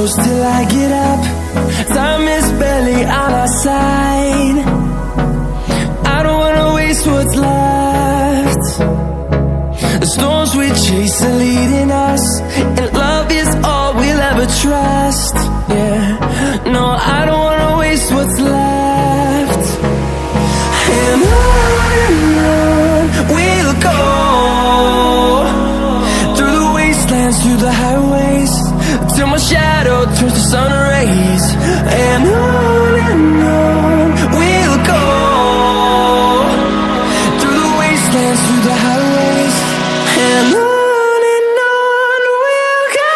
close till I get up. Time is barely on our side. I don't wanna waste what's left. The storms we chase are leading us, and love is all we'll ever trust. Yeah, no, I don't wanna waste what's left. And on we'll go, through the wastelands, through the highways, till my shadow turns to sun rays. And on we'll go, through the wastelands, through the highways, and on we'll go.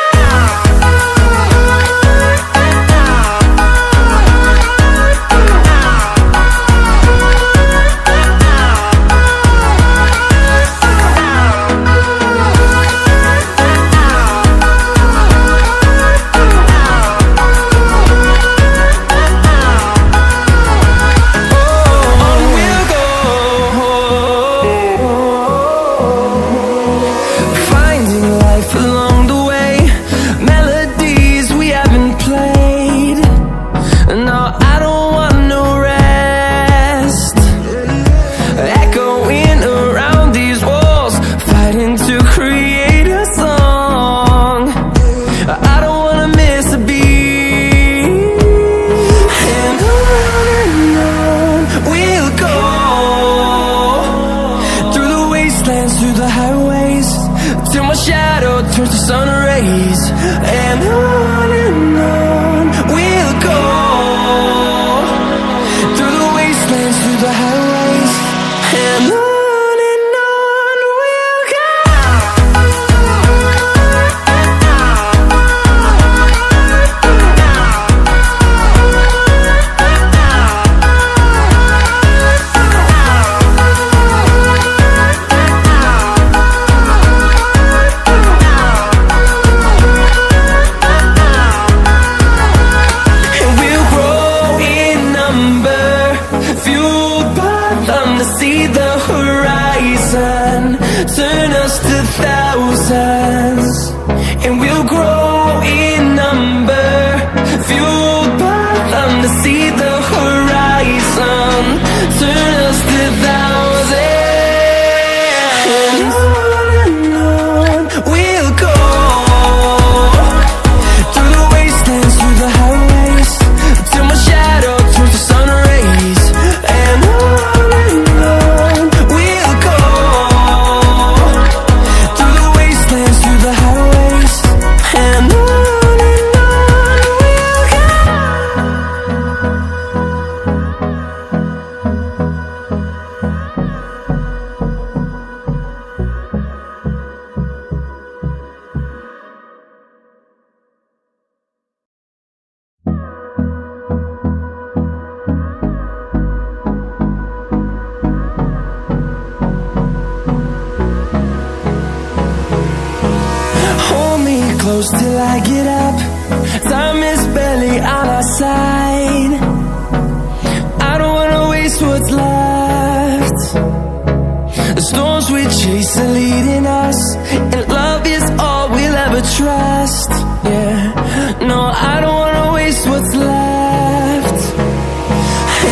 Through the highways, till my shadow turns to sun rays. And on we'll go, through the wastelands, through the highways, and on we'll go. See the horizon, turn us to thousands, and we'll grow in number, fueled by them to see the horizon, turn us to thousands. And on we'll go, through the wastelands, through the highways, till my shadow turns to sun rays. And close till I get up. Time is barely on our side. I don't wanna waste what's left. The storms we chase are leading us, and love is all we'll ever trust. Yeah, no, I don't wanna waste what's left.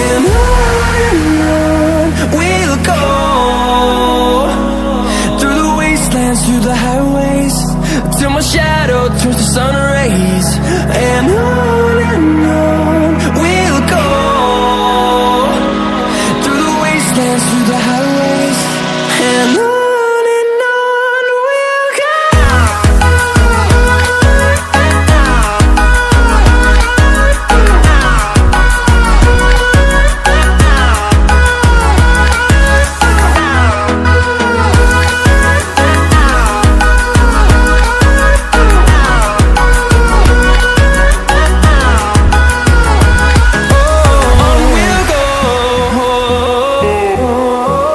And on we'll go, through the wastelands, through the highways, till my shadow turns to sun rays. And on we'll go, through the wastelands, through the highways, and on we'll go. Oh,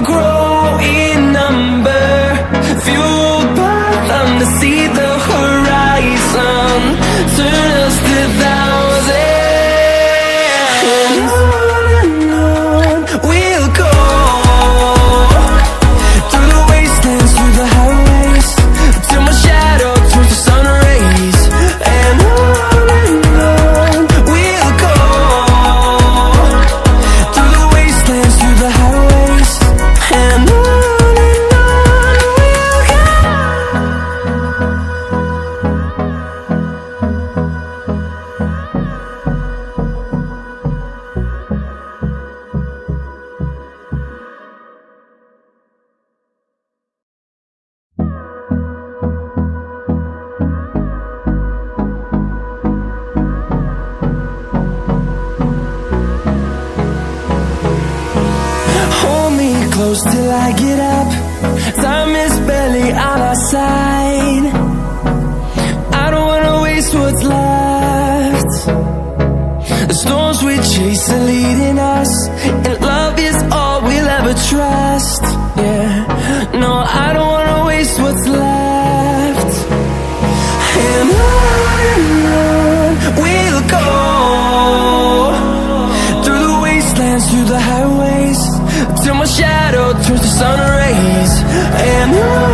we'll grow in number, fueled by them to see the horizon, turn us to thousands. And on we'll go, through the wastelands, through the highways, till my shadow turns to sun rays. And on we'll go, through the wastelands, through the highways. And on we'll go. Hold me close till I get up. Time is barely on our side. I don't wanna waste what's left. The storms we chase are leading us, and love is all we'll ever trust. Yeah, no, I don't wanna waste what's left. And on we'll go, through the wastelands, through the highways, till my shadow turns to sun rays. And on